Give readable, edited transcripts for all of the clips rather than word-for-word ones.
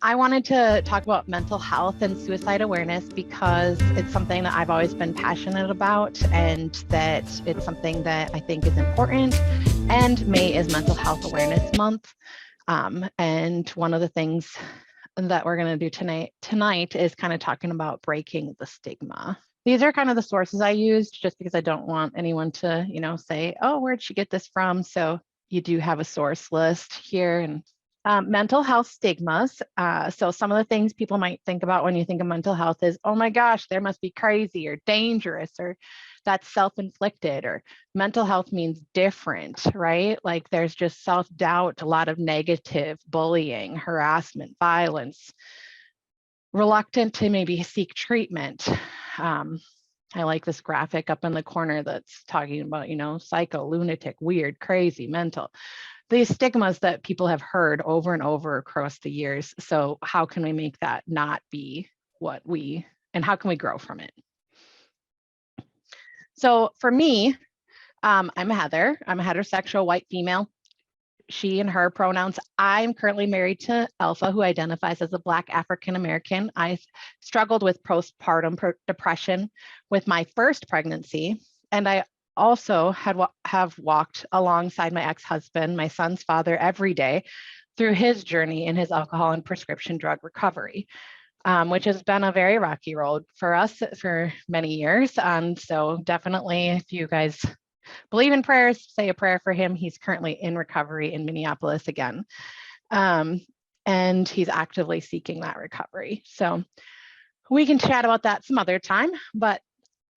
I wanted to talk about mental health and suicide awareness because it's something that I've always been passionate about, and that it's something that I think is important. And May is Mental Health Awareness Month. And one of the things that we're going to do tonight is kind of talking about breaking the stigma. These are kind of the sources I used just because I don't want anyone to, say, oh, where'd she get this from? So you do have a source list here. And mental health stigmas. So some of the things people might think about when you think of mental health is, oh my gosh, there must be crazy or dangerous, or that's self-inflicted, or mental health means different, right? Like there's just self-doubt, a lot of negative bullying, harassment, violence, reluctant to maybe seek treatment. I like this graphic up in the corner that's talking about, psycho, lunatic, weird, crazy, mental. These stigmas that people have heard over and over across the years. So how can we make that not be and how can we grow from it? So for me, I'm Heather. I'm a heterosexual white female. She and her pronouns. I'm currently married to Alpha, who identifies as a Black African American. I struggled with postpartum depression with my first pregnancy, and I also have walked alongside my ex-husband, my son's father, every day through his journey in his alcohol and prescription drug recovery, which has been a very rocky road for us for many years. And so definitely, if you guys believe in prayers, say a prayer for him. He's currently in recovery in Minneapolis again. And he's actively seeking that recovery. So we can chat about that some other time. But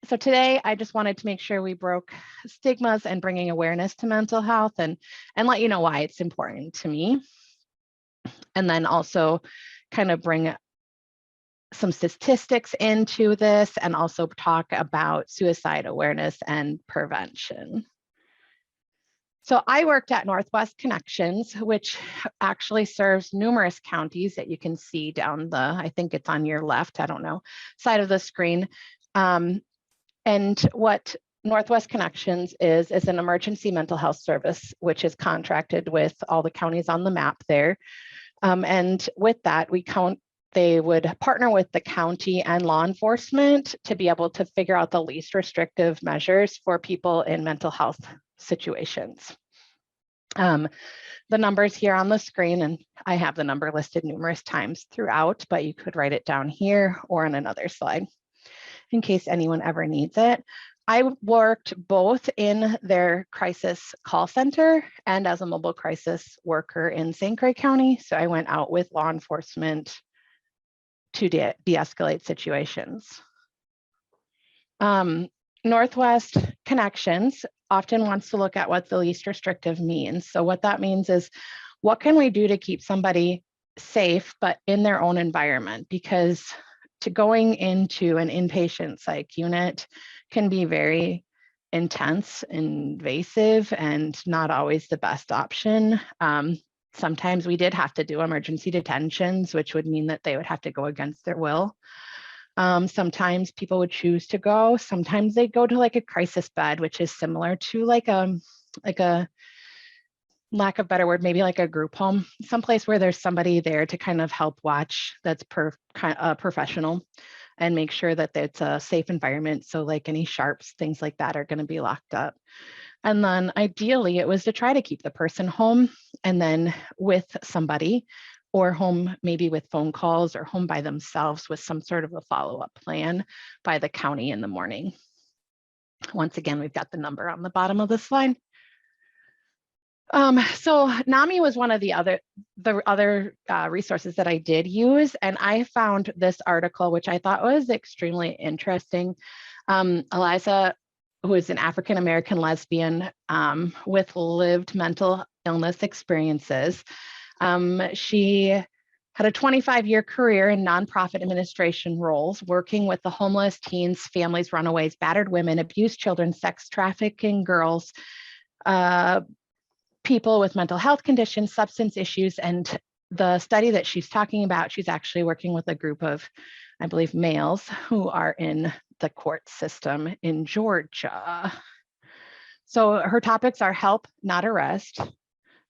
so today I just wanted to make sure we broke stigmas and bringing awareness to mental health and let you know why it's important to me. And then also kind of bring some statistics into this and also talk about suicide awareness and prevention. So I worked at Northwest Connections, which actually serves numerous counties that you can see down I think it's on your left, I don't know, side of the screen. And what Northwest Connections is an emergency mental health service, which is contracted with all the counties on the map there. And with that, they would partner with the county and law enforcement to be able to figure out the least restrictive measures for people in mental health situations. The numbers here on the screen, and I have the number listed numerous times throughout, but you could write it down here or on another slide in case anyone ever needs it. I worked both in their crisis call center and as a mobile crisis worker in St. Croix County. So I went out with law enforcement to de-escalate situations. Northwest Connections often wants to look at what the least restrictive means. So what that means is, what can we do to keep somebody safe, but in their own environment? Because going into an inpatient psych unit can be very intense, invasive, and not always the best option. Sometimes we did have to do emergency detentions, which would mean that they would have to go against their will. Sometimes people would choose to go. Sometimes they go to like a crisis bed, which is similar to like a lack of better word, maybe like a group home, someplace where there's somebody there to kind of help watch that's professional and make sure that it's a safe environment. So like any sharps, things like that are going to be locked up. And then ideally it was to try to keep the person home and then with somebody, or home maybe with phone calls, or home by themselves with some sort of a follow-up plan by the county in the morning. Once again, we've got the number on the bottom of the slide. So NAMI was one of the other resources that I did use, and I found this article, which I thought was extremely interesting. Eliza, who is an African-American lesbian with lived mental illness experiences, she had a 25-year career in nonprofit administration roles, working with the homeless, teens, families, runaways, battered women, abused children, sex trafficking girls, people with mental health conditions, substance issues. And the study that she's talking about, she's actually working with a group of, I believe, males who are in the court system in Georgia. So her topics are help, not arrest,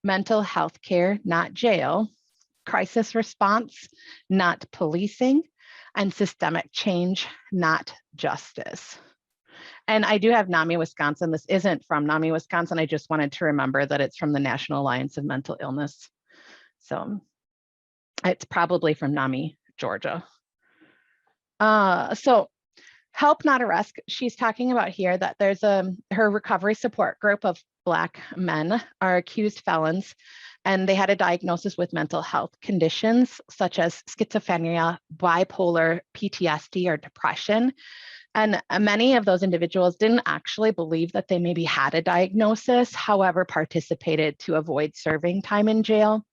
mental health care, not jail, crisis response, not policing, and systemic change, not justice. And I do have NAMI, Wisconsin. This isn't from NAMI, Wisconsin. I just wanted to remember that it's from the National Alliance of Mental Illness. So it's probably from NAMI, Georgia. So help, not arrest. She's talking about here that there's her recovery support group of Black men are accused felons, and they had a diagnosis with mental health conditions such as schizophrenia, bipolar, PTSD, or depression. And many of those individuals didn't actually believe that they maybe had a diagnosis, however, participated to avoid serving time in jail.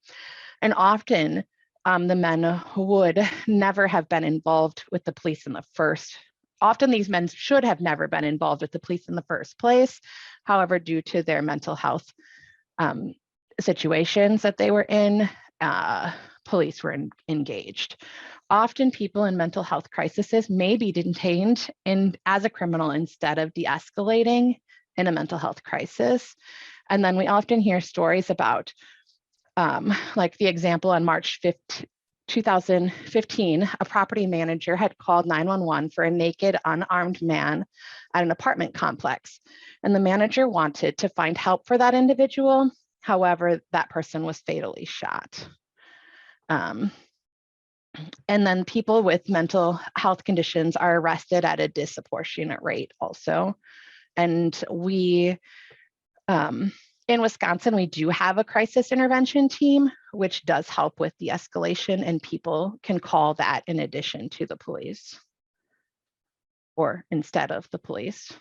And often the men would never have been involved with the police in the first. Often these men should have never been involved with the police in the first place. However, due to their mental health situations that they were in, police were engaged. Often people in mental health crises may be detained as a criminal instead of de-escalating in a mental health crisis. And then we often hear stories about, like the example on March 5th, 2015, a property manager had called 911 for a naked, unarmed man at an apartment complex. And the manager wanted to find help for that individual. However, that person was fatally shot. And then people with mental health conditions are arrested at a disproportionate rate also. And we, in Wisconsin, we do have a crisis intervention team, which does help with de-escalation, and people can call that in addition to the police or instead of the police.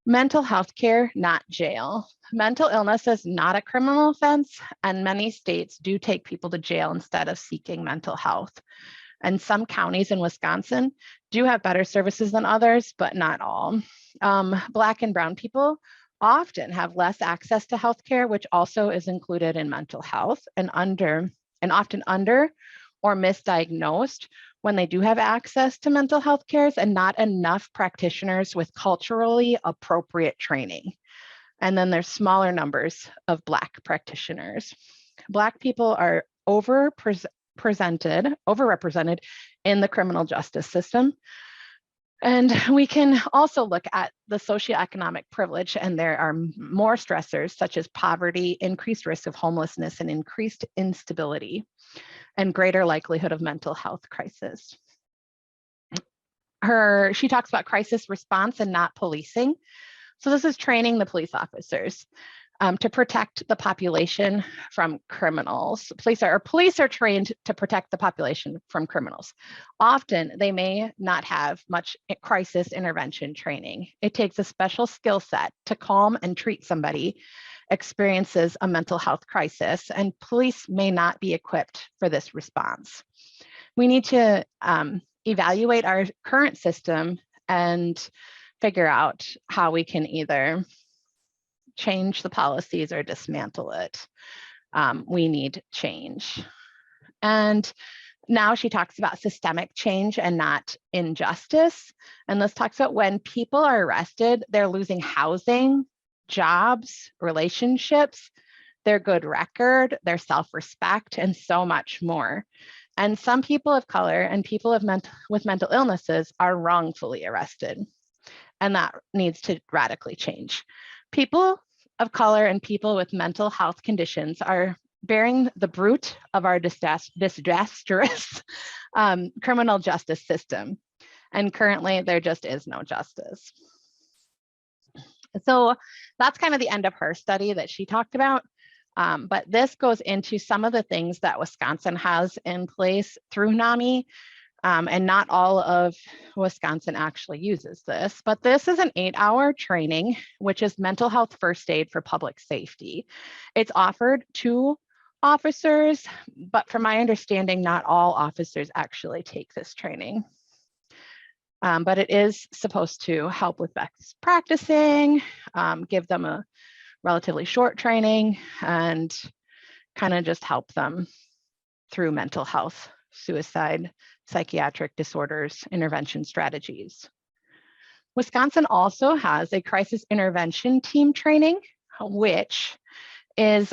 Mental health care, not jail. Mental illness is not a criminal offense, and many states do take people to jail instead of seeking mental health. And some counties in Wisconsin do have better services than others, but not all. Black and brown people often have less access to healthcare, which also is included in mental health, and often under or misdiagnosed when they do have access to mental health cares, and not enough practitioners with culturally appropriate training. And then there's smaller numbers of Black practitioners. Black people are overrepresented in the criminal justice system. And we can also look at the socioeconomic privilege, and there are more stressors such as poverty, increased risk of homelessness, and increased instability, and greater likelihood of mental health crisis. She talks about crisis response and not policing. So this is training the police officers to protect the population from criminals. Police are trained to protect the population from criminals. Often they may not have much crisis intervention training. It takes a special skill set to calm and treat somebody experiences a mental health crisis, and police may not be equipped for this response. We need to evaluate our current system and figure out how we can either change the policies or dismantle it. We need change. And now she talks about systemic change and not injustice. And this talks about when people are arrested, they're losing housing, jobs, relationships, their good record, their self-respect, and so much more. And some people of color and people with mental illnesses are wrongfully arrested. And that needs to radically change. People of color and people with mental health conditions are bearing the brunt of our disastrous criminal justice system. And currently there just is no justice. So that's kind of the end of her study that she talked about. But this goes into some of the things that Wisconsin has in place through NAMI. And not all of Wisconsin actually uses this, but this is an 8-hour training, which is mental health first aid for public safety. It's offered to officers, but from my understanding, not all officers actually take this training. But it is supposed to help with best practicing, give them a relatively short training, and kind of just help them through mental health, suicide, psychiatric disorders, intervention strategies. Wisconsin also has a crisis intervention team training, which is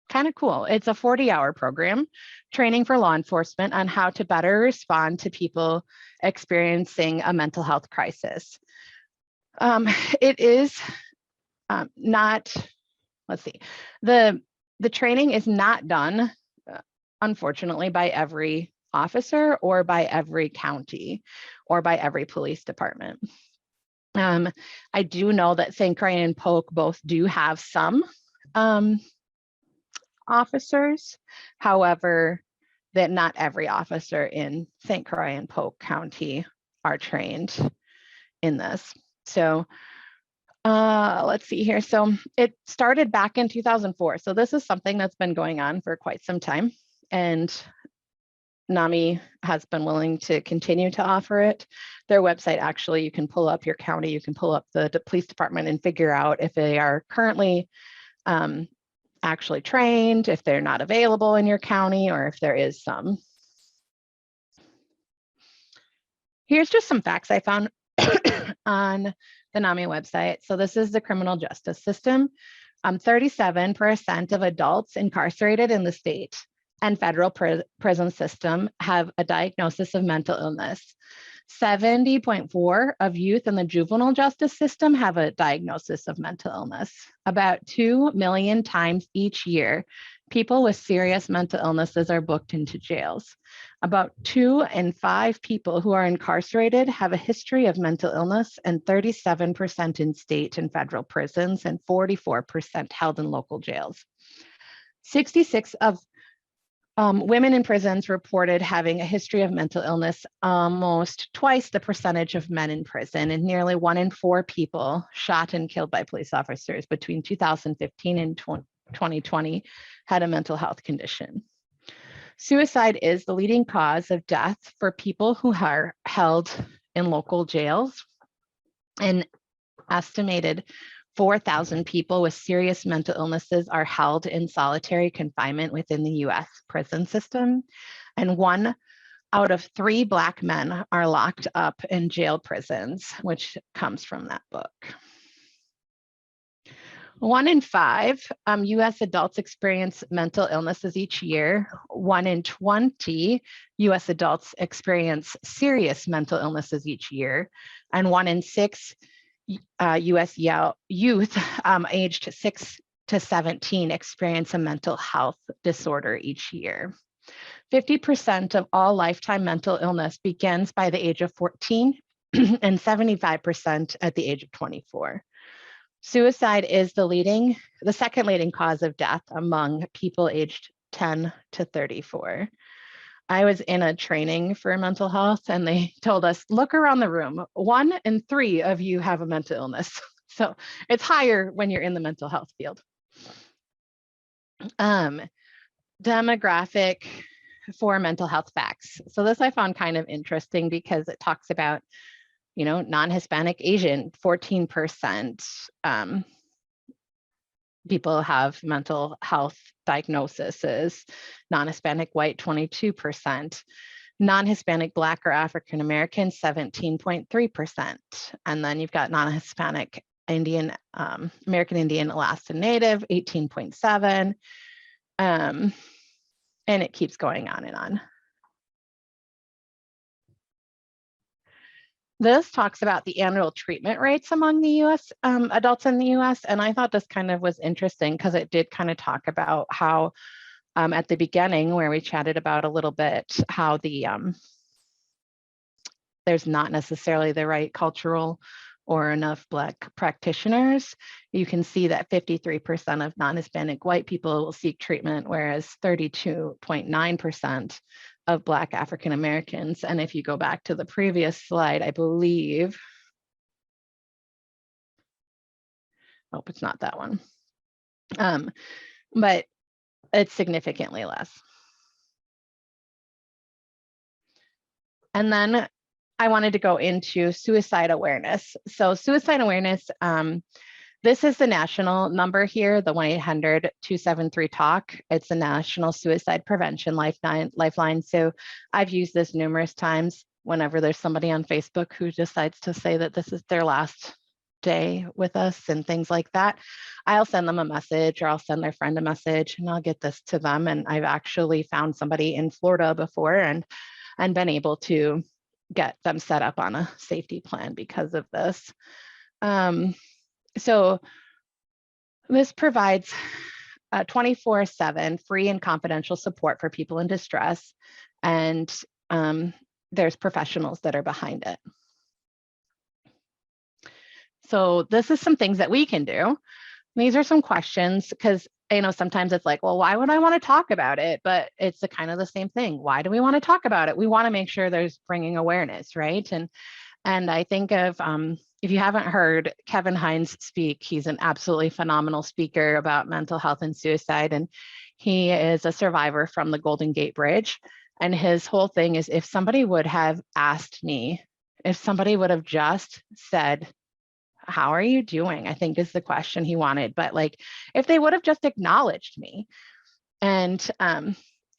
kind of cool. It's a 40-hour program, training for law enforcement on how to better respond to people experiencing a mental health crisis. It is not, let's see, the training is not done, unfortunately, by every officer or by every county or by every police department. I do know that St. Croix and Polk both do have some officers. However, that not every officer in St. Croix and Polk County are trained in this. So let's see here. So it started back in 2004. So this is something that's been going on for quite some time. And NAMI has been willing to continue to offer it. Their website, actually, you can pull up your county, you can pull up the police department and figure out if they are currently actually trained, if they're not available in your county, or if there is some. Here's just some facts I found on the NAMI website. So this is the criminal justice system. 37% of adults incarcerated in the state and federal prison system have a diagnosis of mental illness. 70.4% of youth in the juvenile justice system have a diagnosis of mental illness. About 2 million times each year, people with serious mental illnesses are booked into jails. About 2 in 5 people who are incarcerated have a history of mental illness, and 37% in state and federal prisons and 44% held in local jails. 66 of women in prisons reported having a history of mental illness, almost twice the percentage of men in prison, and nearly 1 in 4 people shot and killed by police officers between 2015 and 2020 had a mental health condition. Suicide is the leading cause of death for people who are held in local jails. An estimated 4,000 people with serious mental illnesses are held in solitary confinement within the US prison system, and 1 out of 3 Black men are locked up in jail prisons, which comes from that book. 1 in 5 US adults experience mental illnesses each year. 1 in 20 US adults experience serious mental illnesses each year, and 1 in 6 US youth aged 6 to 17 experience a mental health disorder each year. 50% of all lifetime mental illness begins by the age of 14 and 75% at the age of 24. Suicide is the second leading cause of death among people aged 10 to 34. I was in a training for mental health, and they told us, look around the room, 1 in 3 of you have a mental illness. So it's higher when you're in the mental health field. Demographic for mental health facts. So this I found kind of interesting because it talks about, non-Hispanic Asian, 14%. People have mental health diagnoses, non-Hispanic white, 22%, non-Hispanic Black or African American, 17.3%. And then you've got non-Hispanic Indian, American Indian, Alaska Native, 18.7%. And it keeps going on and on. This talks about the annual treatment rates among the US adults in the US. And I thought this kind of was interesting because it did kind of talk about how at the beginning, where we chatted about a little bit, how there's not necessarily the right cultural or enough Black practitioners. You can see that 53% of non-Hispanic white people will seek treatment, whereas 32.9% of Black African Americans. And if you go back to the previous slide, I believe, oh, it's not that one, but it's significantly less. And then I wanted to go into suicide awareness. So suicide awareness, this is the national number here, the 1-800-273-TALK. It's a national suicide prevention lifeline. So I've used this numerous times whenever there's somebody on Facebook who decides to say that this is their last day with us and things like that, I'll send them a message or I'll send their friend a message and I'll get this to them. And I've actually found somebody in Florida before and been able to get them set up on a safety plan because of this. So this provides 24/7 free and confidential support for people in distress. And there's professionals that are behind it. So this is some things that we can do. These are some questions because sometimes it's like, well, why would I want to talk about it? But it's kind of the same thing. Why do we want to talk about it? We want to make sure there's bringing awareness, right? And I think of, if you haven't heard Kevin Hines speak, he's an absolutely phenomenal speaker about mental health and suicide. And he is a survivor from the Golden Gate Bridge. And his whole thing is, if somebody would have asked me, if somebody would have just said, how are you doing? I think is the question he wanted. But like, if they would have just acknowledged me, and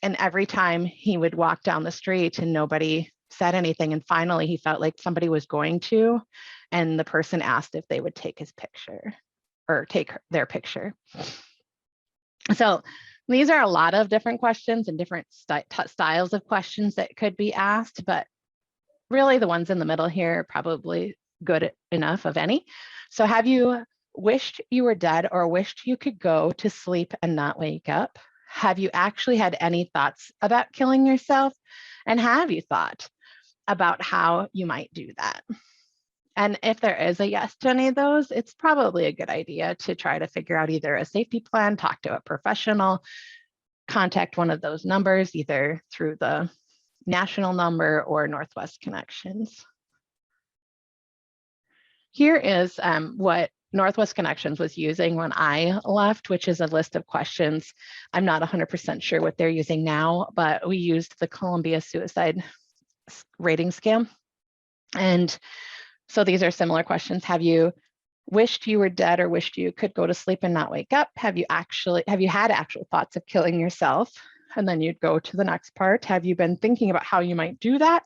every time he would walk down the street and nobody said anything, and finally he felt like somebody was going to, and the person asked if they would take his picture or take their picture. So these are a lot of different questions and different styles of questions that could be asked, but really the ones in the middle here are probably good enough of any. So have you wished you were dead or wished you could go to sleep and not wake up? Have you actually had any thoughts about killing yourself? And have you thought about how you might do that? And if there is a yes to any of those, it's probably a good idea to try to figure out either a safety plan, talk to a professional, contact one of those numbers, either through the national number or Northwest Connections. Here is what Northwest Connections was using when I left, which is a list of questions. I'm not 100% sure what they're using now, but we used the Columbia Suicide Rating Scale. And so these are similar questions. Have you wished you were dead or wished you could go to sleep and not wake up? Have you had actual thoughts of killing yourself? And then you'd go to the next part. Have you been thinking about how you might do that?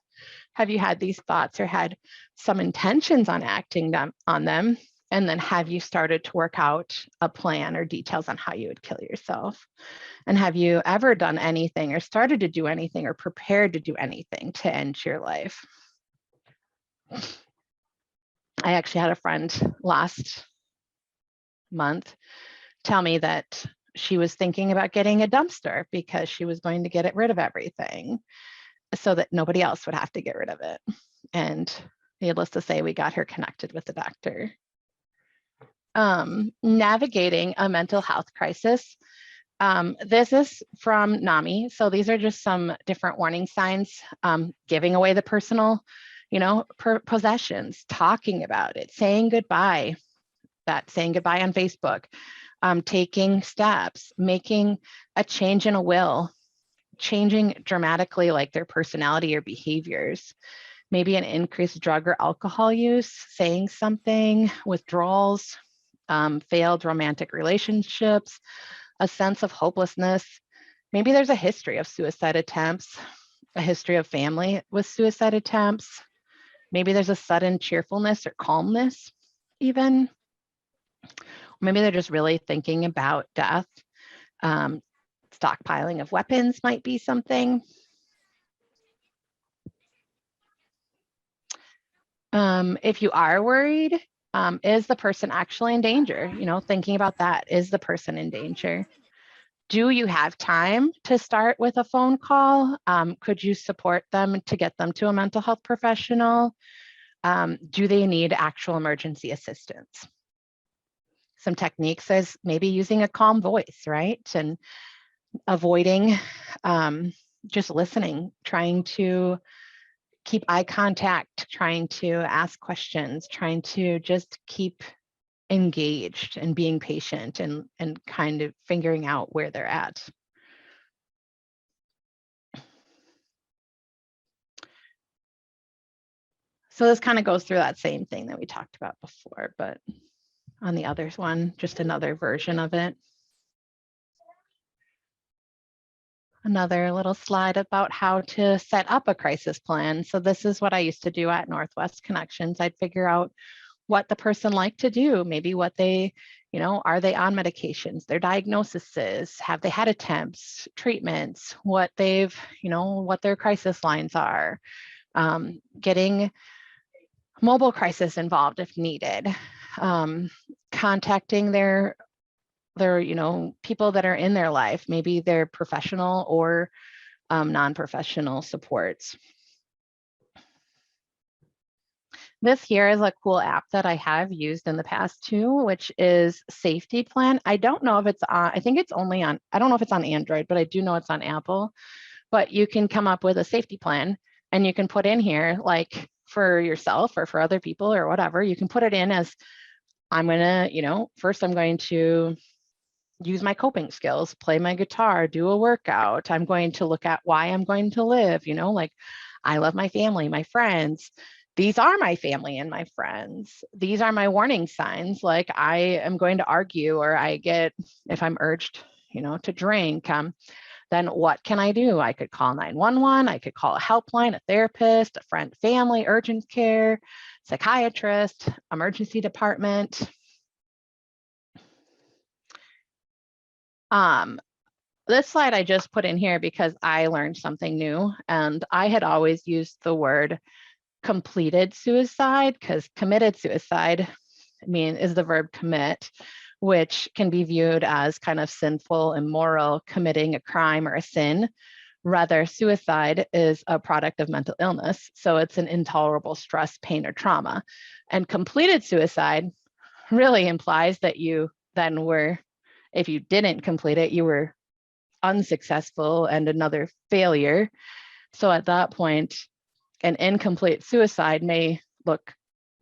Have you had these thoughts or had some intentions on acting on them? And then have you started to work out a plan or details on how you would kill yourself? And have you ever done anything or started to do anything or prepared to do anything to end your life? I actually had a friend last month tell me that she was thinking about getting a dumpster because she was going to get rid of everything so that nobody else would have to get rid of it. And needless to say, we got her connected with the doctor. Navigating a mental health crisis. This is from NAMI. So these are just some different warning signs. Giving away the personal, possessions, talking about it, saying goodbye, saying goodbye on Facebook, taking steps, making a change in a will, changing dramatically like their personality or behaviors, maybe an increased drug or alcohol use, saying something, withdrawals, failed romantic relationships, a sense of hopelessness. Maybe there's a history of suicide attempts, a history of family with suicide attempts. Maybe there's a sudden cheerfulness or calmness even. Maybe they're just really thinking about death. Stockpiling of weapons might be something. If you are worried, is the person actually in danger? Thinking about that, is the person in danger? Do you have time to start with a phone call? Could you support them to get them to a mental health professional? Do they need actual emergency assistance? Some techniques is maybe using a calm voice, right? And avoiding just listening, trying to keep eye contact, trying to ask questions, trying to just keep engaged and being patient and kind of figuring out where they're at. So this kind of goes through that same thing that we talked about before, but on the other one, just another version of it. Another little slide about how to set up a crisis plan. So this is what I used to do at Northwest Connections. I'd figure out what the person liked to do, maybe what they, are they on medications, their diagnosis is, have they had attempts, treatments, what they've, what their crisis lines are, getting mobile crisis involved if needed, contacting their people that are in their life, maybe their professional or non-professional supports. This here is a cool app that I have used in the past too, which is Safety Plan. I don't know if it's on, I think it's only on, I don't know if it's on Android, but I do know it's on Apple. But you can come up with a safety plan and you can put in here, like for yourself or for other people or whatever, you can put it in as, I'm gonna, first I'm going to use my coping skills, play my guitar, do a workout. I'm going to look at why I'm going to live, like I love my family, my friends. These are my family and my friends. These are my warning signs. Like I am going to argue, or I get, if I'm urged, to drink, then what can I do? I could call 911. I could call a helpline, a therapist, a friend, family, urgent care, psychiatrist, emergency department. This slide I just put in here because I learned something new, and I had always used the word completed suicide because committed suicide, is the verb commit, which can be viewed as kind of sinful, immoral, committing a crime or a sin. Rather, suicide is a product of mental illness. So it's an intolerable stress, pain, or trauma. And completed suicide really implies that you then were, if you didn't complete it, you were unsuccessful and another failure. So at that point, an incomplete suicide may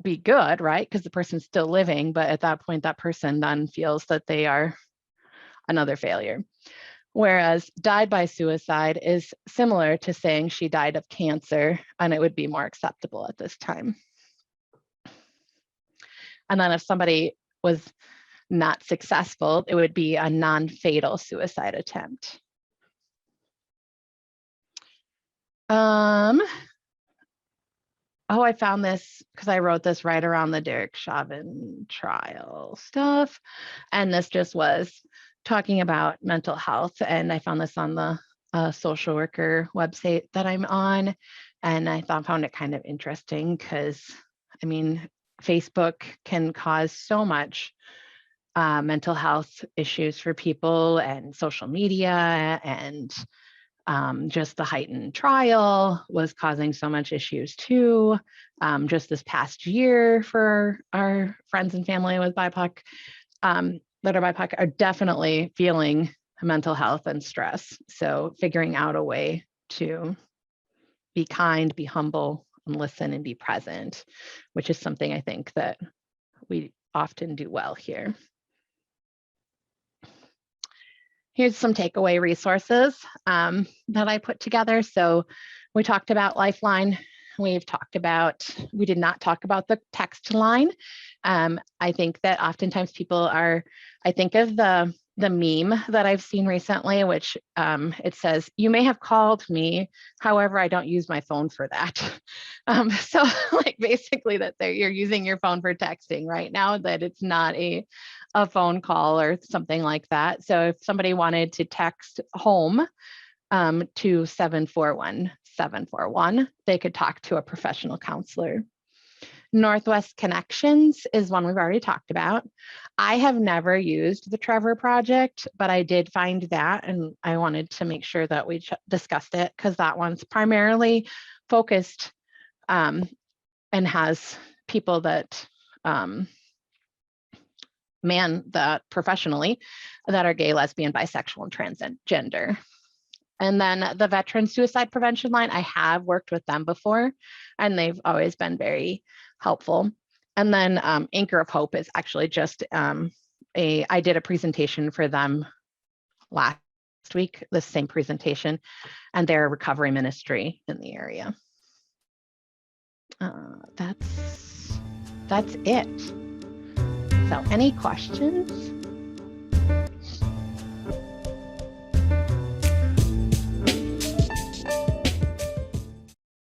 be good, right? Because the person's still living, but at that point, that person then feels that they are another failure. Whereas died by suicide is similar to saying she died of cancer, and it would be more acceptable at this time. And then if somebody was not successful, it would be a non-fatal suicide attempt. Oh, I found this because I wrote this right around the Derek Chauvin trial stuff. And this just was talking about mental health. And I found this on the social worker website that I'm on. And I found it kind of interesting because, Facebook can cause so much mental health issues for people, and social media, and just the heightened trial was causing so much issues too. Just this past year for our friends and family with BIPOC, that are BIPOC, are definitely feeling mental health and stress. So figuring out a way to be kind, be humble, and listen and be present, which is something I think that we often do well here. Here's some takeaway resources that I put together. So we talked about Lifeline. We did not talk about the text line. I think that oftentimes people I think of the meme that I've seen recently, which it says, "You may have called me, however, I don't use my phone for that." So like basically that you're using your phone for texting right now, that it's not a phone call or something like that. So if somebody wanted to text home to 741-741, they could talk to a professional counselor. Northwest Connections is one we've already talked about. I have never used the Trevor Project, but I did find that, and I wanted to make sure that we discussed it because that one's primarily focused and has people that that professionally that are gay, lesbian, bisexual, and transgender. And then the Veteran Suicide Prevention Line, I have worked with them before, and they've always been very helpful. And then Anchor of Hope is actually just I did a presentation for them last week, the same presentation, and they're a recovery ministry in the area. That's it. So any questions?